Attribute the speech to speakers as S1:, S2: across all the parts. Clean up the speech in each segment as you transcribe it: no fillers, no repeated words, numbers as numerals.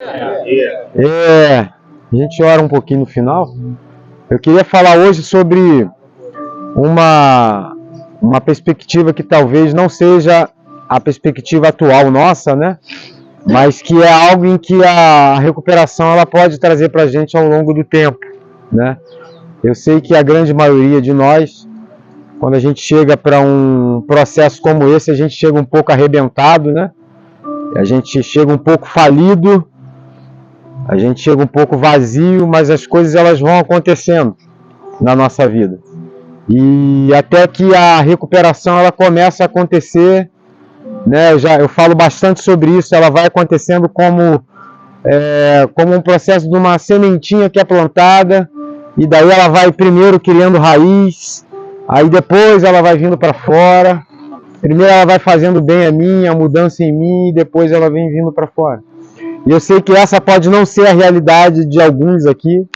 S1: A gente ora um pouquinho no final. Eu queria falar hoje sobre uma perspectiva que talvez não seja a perspectiva atual nossa, né? Mas que é algo em que a recuperação ela pode trazer para a gente ao longo do tempo, né? Eu sei que a grande maioria de nós, quando a gente chega para um processo como esse, a gente chega um pouco arrebentado, né? A gente chega um pouco falido, a gente chega um pouco vazio, mas as coisas elas vão acontecendo na nossa vida. E até que a recuperação ela começa a acontecer, né? Eu falo bastante sobre isso, ela vai acontecendo como um processo de uma sementinha que é plantada, e daí ela vai primeiro criando raiz, aí depois ela vai vindo para fora. Primeiro ela vai fazendo bem a mim, a mudança em mim, e depois ela vem vindo para fora. E eu sei que essa pode não ser a realidade de alguns aqui,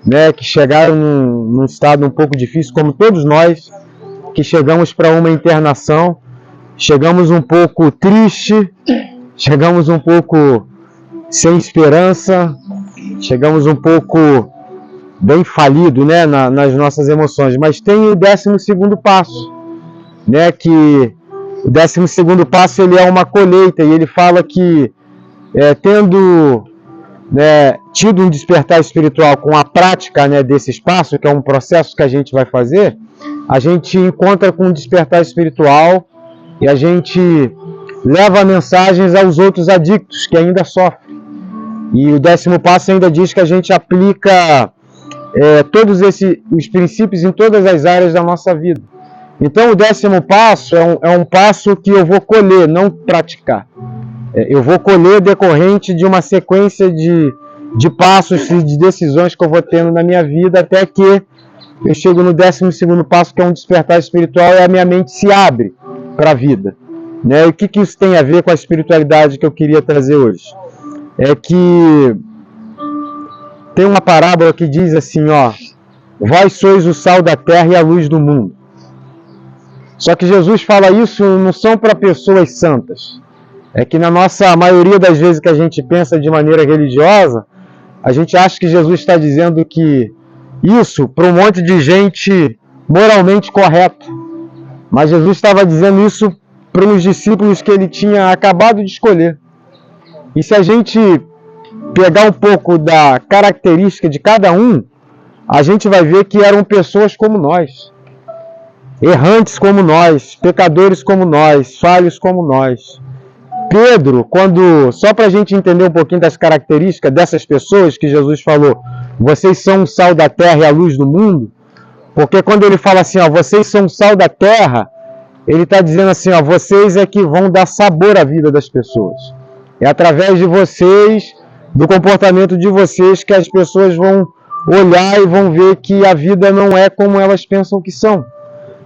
S1: né, que chegaram num estado um pouco difícil, como todos nós, que chegamos para uma internação, chegamos um pouco triste, chegamos um pouco sem esperança, chegamos um pouco bem falido, né, nas nossas emoções. Mas tem o 12º passo, né, que o 12º passo ele é uma colheita, e ele fala que tendo, né, tido um despertar espiritual com a prática, né, desse espaço, que é um processo que a gente vai fazer, a gente encontra com um despertar espiritual e a gente leva mensagens aos outros adictos que ainda sofrem. E o 10º passo ainda diz que a gente aplica todos os princípios em todas as áreas da nossa vida. Então o 10º passo é um passo que eu vou colher, não praticar. Eu vou colher decorrente de uma sequência de passos e de decisões que eu vou tendo na minha vida, até que eu chego no 12º passo, que é um despertar espiritual, e a minha mente se abre para a vida, né? E o que isso tem a ver com a espiritualidade que eu queria trazer hoje? É que tem uma parábola que diz assim, ó: vós sois o sal da terra e a luz do mundo. Só que Jesus fala isso não são para pessoas santas. É que na nossa maioria das vezes que a gente pensa de maneira religiosa, a gente acha que Jesus está dizendo que isso para um monte de gente moralmente correta. Mas Jesus estava dizendo isso para os discípulos que ele tinha acabado de escolher. E se a gente pegar um pouco da característica de cada um, a gente vai ver que eram pessoas como nós, errantes como nós, pecadores como nós, falhos como nós. Pedro, só para a gente entender um pouquinho das características dessas pessoas que Jesus falou, vocês são o sal da terra e a luz do mundo, porque quando ele fala assim, ó, vocês são o sal da terra, ele está dizendo assim, ó, vocês é que vão dar sabor à vida das pessoas. É através de vocês, do comportamento de vocês, que as pessoas vão olhar e vão ver que a vida não é como elas pensam que são.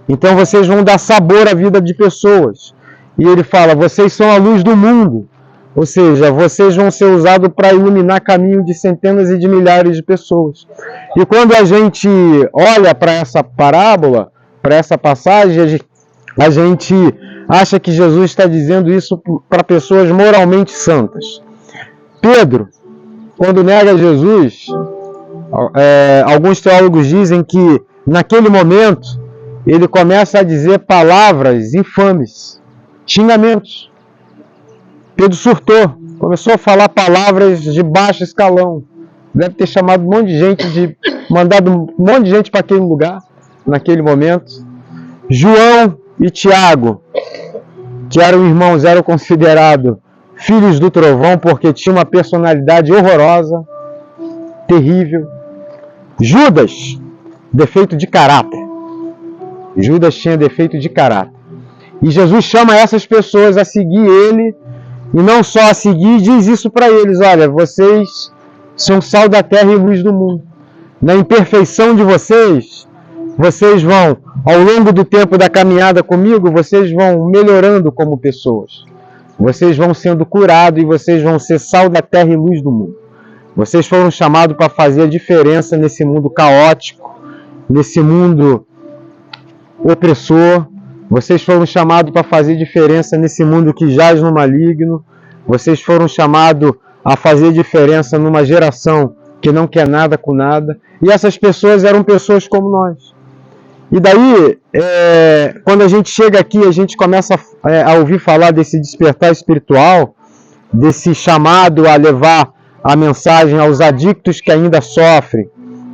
S1: Então vocês vão dar sabor à vida de pessoas. E ele fala, vocês são a luz do mundo. Ou seja, vocês vão ser usados para iluminar caminho de centenas e de milhares de pessoas. E quando a gente olha para essa parábola, para essa passagem, a gente acha que Jesus está dizendo isso para pessoas moralmente santas. Pedro, quando nega Jesus, alguns teólogos dizem que naquele momento ele começa a dizer palavras infames, xingamentos. Pedro surtou, começou a falar palavras de baixo escalão. Deve ter chamado um monte de gente, mandado um monte de gente para aquele lugar, naquele momento. João e Tiago, que eram irmãos, eram considerados filhos do trovão, porque tinham uma personalidade horrorosa, terrível. Judas, defeito de caráter. Judas tinha defeito de caráter. E Jesus chama essas pessoas a seguir ele, e não só a seguir, diz isso para eles, olha, vocês são sal da terra e luz do mundo. Na imperfeição de vocês, vocês vão, ao longo do tempo da caminhada comigo, vocês vão melhorando como pessoas. Vocês vão sendo curados e vocês vão ser sal da terra e luz do mundo. Vocês foram chamados para fazer a diferença nesse mundo caótico, nesse mundo opressor. Vocês foram chamados para fazer diferença nesse mundo que jaz no maligno. Vocês foram chamados a fazer diferença numa geração que não quer nada com nada. E essas pessoas eram pessoas como nós. E daí, quando a gente chega aqui, a gente começa a ouvir falar desse despertar espiritual, desse chamado a levar a mensagem aos adictos que ainda sofrem,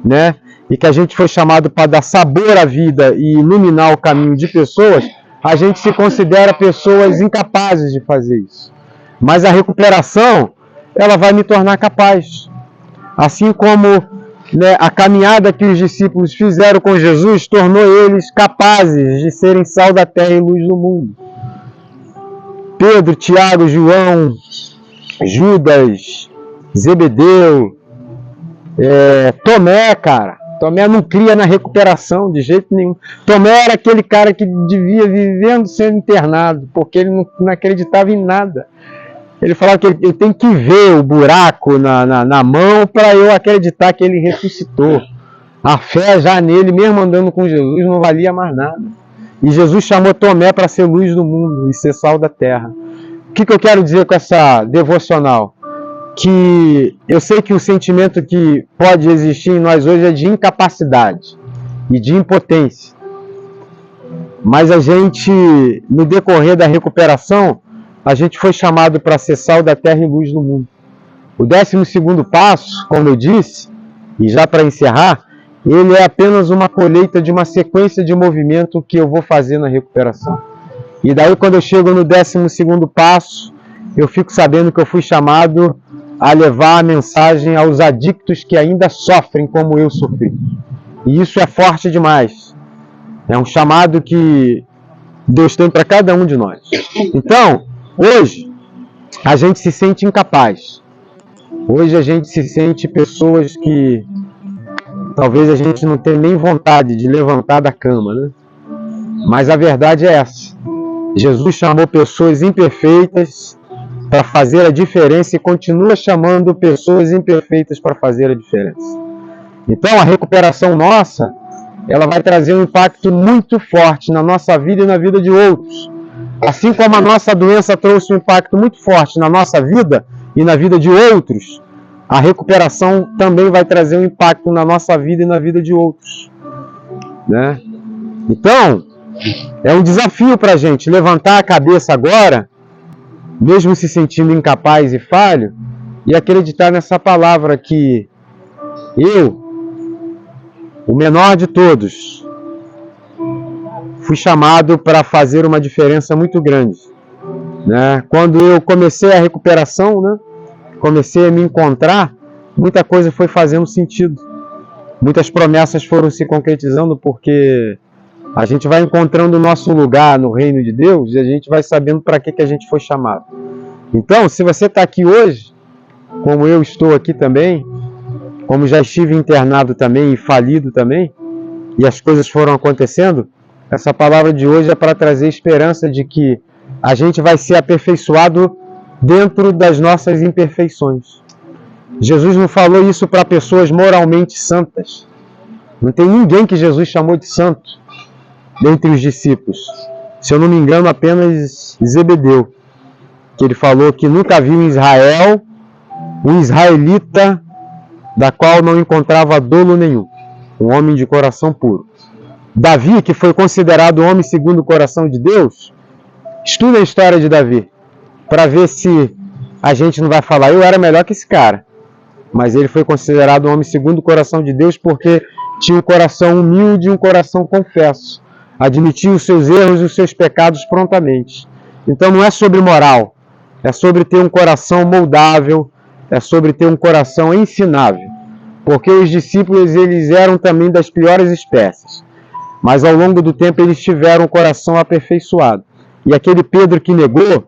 S1: né? E que a gente foi chamado para dar sabor à vida e iluminar o caminho de pessoas, a gente se considera pessoas incapazes de fazer isso. Mas a recuperação, ela vai me tornar capaz. Assim como, né, a caminhada que os discípulos fizeram com Jesus tornou eles capazes de serem sal da terra e luz do mundo. Pedro, Tiago, João, Judas, Zebedeu, Tomé, cara. Tomé não cria na recuperação de jeito nenhum. Tomé era aquele cara que devia vivendo sendo internado, porque ele não acreditava em nada. Ele falava que ele tem que ver o buraco na mão para eu acreditar que ele ressuscitou. A fé já nele, mesmo andando com Jesus, não valia mais nada. E Jesus chamou Tomé para ser luz do mundo e ser sal da terra. O que eu quero dizer com essa devocional? Que eu sei que o sentimento que pode existir em nós hoje é de incapacidade e de impotência. Mas a gente, no decorrer da recuperação, a gente foi chamado para ser sal da terra e luz do mundo. O 12º passo, como eu disse, e já para encerrar, ele é apenas uma colheita de uma sequência de movimento que eu vou fazer na recuperação. E daí, quando eu chego no 12º passo, eu fico sabendo que eu fui chamado a levar a mensagem aos adictos que ainda sofrem como eu sofri. E isso é forte demais. É um chamado que Deus tem para cada um de nós. Então, hoje, a gente se sente incapaz. Hoje a gente se sente pessoas que talvez a gente não tenha nem vontade de levantar da cama, né? Mas a verdade é essa. Jesus chamou pessoas imperfeitas para fazer a diferença e continua chamando pessoas imperfeitas para fazer a diferença. Então, a recuperação nossa, ela vai trazer um impacto muito forte na nossa vida e na vida de outros. Assim como a nossa doença trouxe um impacto muito forte na nossa vida e na vida de outros, a recuperação também vai trazer um impacto na nossa vida e na vida de outros, né? Então, é um desafio para a gente levantar a cabeça agora, mesmo se sentindo incapaz e falho, e acreditar nessa palavra que eu, o menor de todos, fui chamado para fazer uma diferença muito grande, né? Quando eu comecei a recuperação, né, comecei a me encontrar, muita coisa foi fazendo sentido. Muitas promessas foram se concretizando porque a gente vai encontrando o nosso lugar no reino de Deus e a gente vai sabendo para que a gente foi chamado. Então, se você está aqui hoje, como eu estou aqui também, como já estive internado também e falido também, e as coisas foram acontecendo, essa palavra de hoje é para trazer esperança de que a gente vai ser aperfeiçoado dentro das nossas imperfeições. Jesus não falou isso para pessoas moralmente santas. Não tem ninguém que Jesus chamou de santo dentre os discípulos. Se eu não me engano, apenas Zebedeu, que ele falou que nunca viu em Israel um israelita da qual não encontrava dolo nenhum, um homem de coração puro. Davi, que foi considerado homem segundo o coração de Deus, estuda a história de Davi, para ver se a gente não vai falar, eu era melhor que esse cara. Mas ele foi considerado um homem segundo o coração de Deus porque tinha um coração humilde e um coração confesso. Admitia os seus erros e os seus pecados prontamente. Então não é sobre moral, é sobre ter um coração moldável, é sobre ter um coração ensinável. Porque os discípulos, eles eram também das piores espécies. Mas ao longo do tempo eles tiveram o coração aperfeiçoado. E aquele Pedro que negou,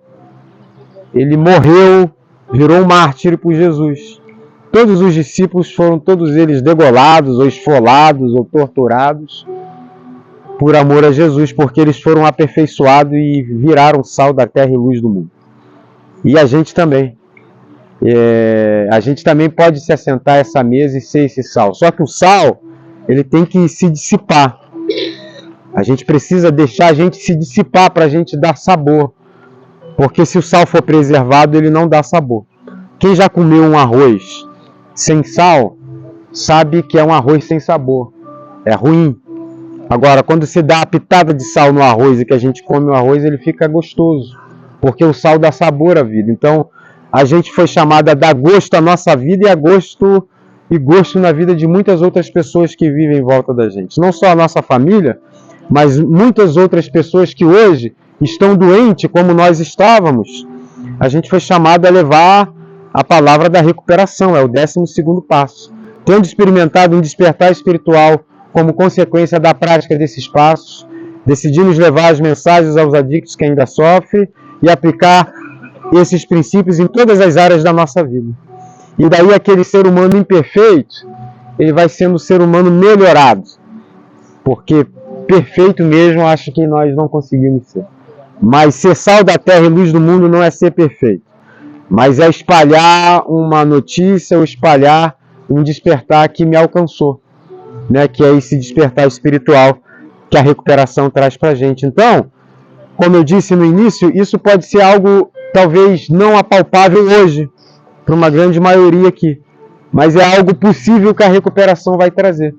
S1: ele morreu, virou um mártir por Jesus. Todos os discípulos foram todos eles degolados, ou esfolados, ou torturados por amor a Jesus, porque eles foram aperfeiçoados e viraram sal da terra e luz do mundo. E a gente também. A gente também pode se assentar a essa mesa e ser esse sal. Só que o sal, ele tem que se dissipar. A gente precisa deixar a gente se dissipar para a gente dar sabor. Porque se o sal for preservado, ele não dá sabor. Quem já comeu um arroz sem sal, sabe que é um arroz sem sabor. É ruim. Agora, quando você dá a pitada de sal no arroz e que a gente come o arroz, ele fica gostoso. Porque o sal dá sabor à vida. Então, a gente foi chamado a dar gosto à nossa vida e gosto na vida de muitas outras pessoas que vivem em volta da gente. Não só a nossa família, mas muitas outras pessoas que hoje estão doentes, como nós estávamos. A gente foi chamado a levar a palavra da recuperação, é o 12º passo. Tendo experimentado um despertar espiritual como consequência da prática desses passos, decidimos levar as mensagens aos adictos que ainda sofrem e aplicar esses princípios em todas as áreas da nossa vida. E daí aquele ser humano imperfeito, ele vai sendo um ser humano melhorado. Porque perfeito mesmo, acho que nós não conseguimos ser. Mas ser sal da terra e luz do mundo não é ser perfeito. Mas é espalhar uma notícia ou espalhar um despertar que me alcançou. Né? Que é esse despertar espiritual que a recuperação traz para a gente. Então, como eu disse no início, isso pode ser algo talvez não apalpável hoje, para uma grande maioria aqui. Mas é algo possível que a recuperação vai trazer.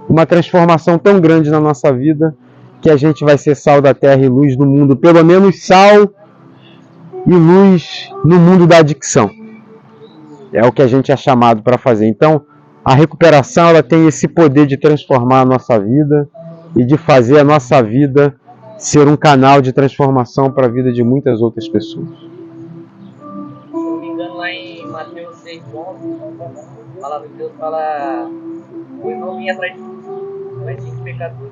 S1: Uma transformação tão grande na nossa vida, que a gente vai ser sal da terra e luz do mundo. Pelo menos sal e luz no mundo da adicção. É o que a gente é chamado para fazer. Então, a recuperação ela tem esse poder de transformar a nossa vida e de fazer a nossa vida ser um canal de transformação para a vida de muitas outras pessoas.
S2: Se não me engano, lá em Mateus 6:11, a palavra de Deus fala: "Pois não vim atrás de pecadores."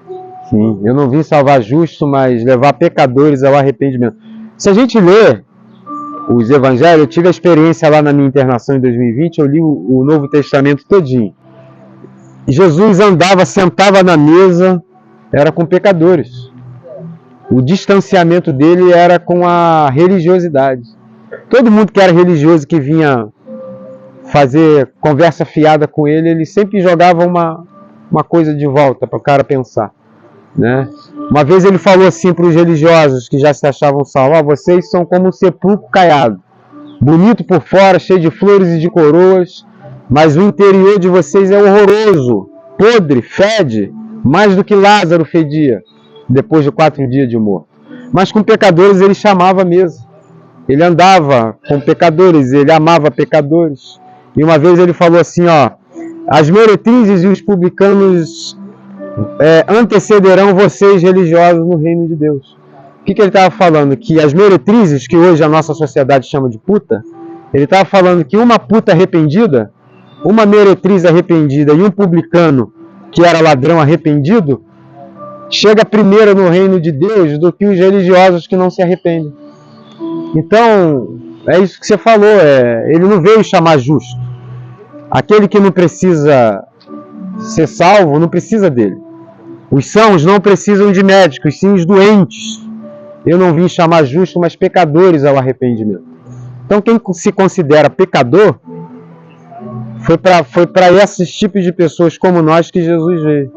S1: Sim, eu não vim salvar justo, mas levar pecadores ao arrependimento. Se a gente lê os evangelhos, eu tive a experiência lá na minha internação em 2020, eu li o Novo Testamento todinho. Jesus andava, sentava na mesa, era com pecadores. O distanciamento dele era com a religiosidade. Todo mundo que era religioso, que vinha fazer conversa fiada com ele, ele sempre jogava uma coisa de volta para o cara pensar. Né? Uma vez ele falou assim para os religiosos que já se achavam salvos: vocês são como um sepulcro caiado, bonito por fora, cheio de flores e de coroas, mas o interior de vocês é horroroso, podre, fede, mais do que Lázaro fedia, depois de 4 dias de morto. Mas com pecadores ele chamava mesmo. Ele andava com pecadores, ele amava pecadores. E uma vez ele falou assim, as meretrizes e os publicanos antecederão vocês religiosos no reino de Deus. O que ele estava falando? Que as meretrizes, que hoje a nossa sociedade chama de puta, ele estava falando que uma puta arrependida, uma meretriz arrependida e um publicano que era ladrão arrependido, chega primeiro no reino de Deus do que os religiosos que não se arrependem. Então, é isso que você falou, ele não veio chamar justo. Aquele que não precisa ser salvo, não precisa dele. Os sãos não precisam de médicos, sim os doentes. Eu não vim chamar justo, mas pecadores ao arrependimento. Então, quem se considera pecador, foi para esses tipos de pessoas como nós que Jesus veio.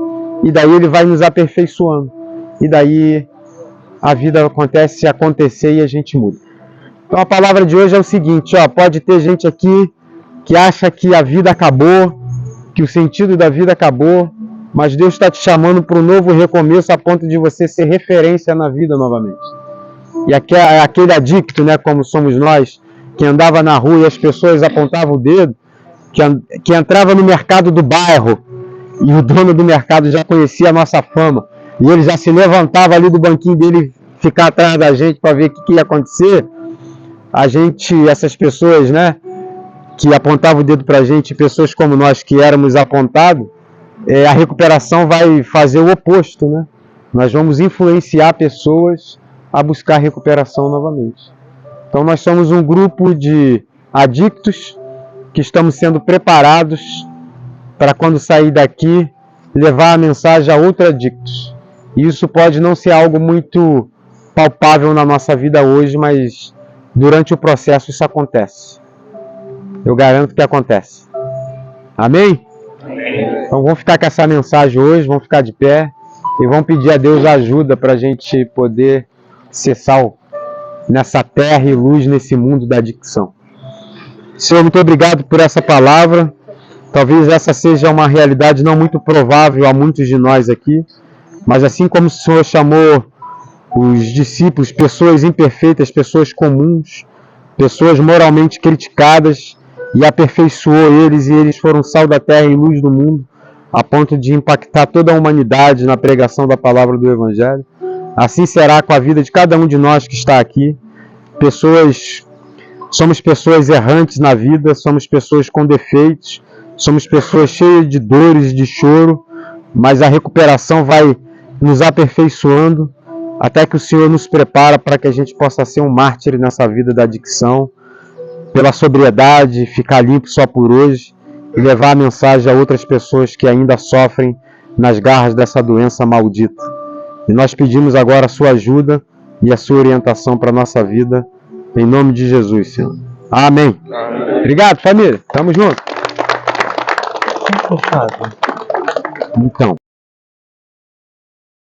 S1: E daí ele vai nos aperfeiçoando. E daí a vida acontece acontecer e a gente muda. Então a palavra de hoje é o seguinte, pode ter gente aqui que acha que a vida acabou, que o sentido da vida acabou, mas Deus está te chamando para um novo recomeço a ponto de você ser referência na vida novamente. E aquele adicto, né, como somos nós, que andava na rua e as pessoas apontavam o dedo, que entrava no mercado do bairro e o dono do mercado já conhecia a nossa fama e ele já se levantava ali do banquinho dele ficar atrás da gente para ver o que ia acontecer. Essas pessoas, né, que apontavam o dedo para a gente, pessoas como nós que éramos apontados, a recuperação vai fazer o oposto, né? Nós vamos influenciar pessoas a buscar recuperação novamente. Então nós somos um grupo de adictos que estamos sendo preparados para quando sair daqui levar a mensagem a outros adictos. E isso pode não ser algo muito palpável na nossa vida hoje, mas durante o processo isso acontece. Eu garanto que acontece. Amém? Então vamos ficar com essa mensagem hoje, vamos ficar de pé e vamos pedir a Deus ajuda para a gente poder ser sal nessa terra e luz nesse mundo da adicção. Senhor, muito obrigado por essa palavra. Talvez essa seja uma realidade não muito provável a muitos de nós aqui, mas assim como o Senhor chamou os discípulos, pessoas imperfeitas, pessoas comuns, pessoas moralmente criticadas, e aperfeiçoou eles, e eles foram sal da terra e luz do mundo, a ponto de impactar toda a humanidade na pregação da palavra do Evangelho. Assim será com a vida de cada um de nós que está aqui. Somos pessoas errantes na vida, somos pessoas com defeitos, somos pessoas cheias de dores, de choro, mas a recuperação vai nos aperfeiçoando até que o Senhor nos prepara para que a gente possa ser um mártir nessa vida da adicção, pela sobriedade, ficar limpo só por hoje e levar a mensagem a outras pessoas que ainda sofrem nas garras dessa doença maldita. E nós pedimos agora a sua ajuda e a sua orientação para a nossa vida, em nome de Jesus, Senhor. Amém. Obrigado, família. Tamo junto. Então.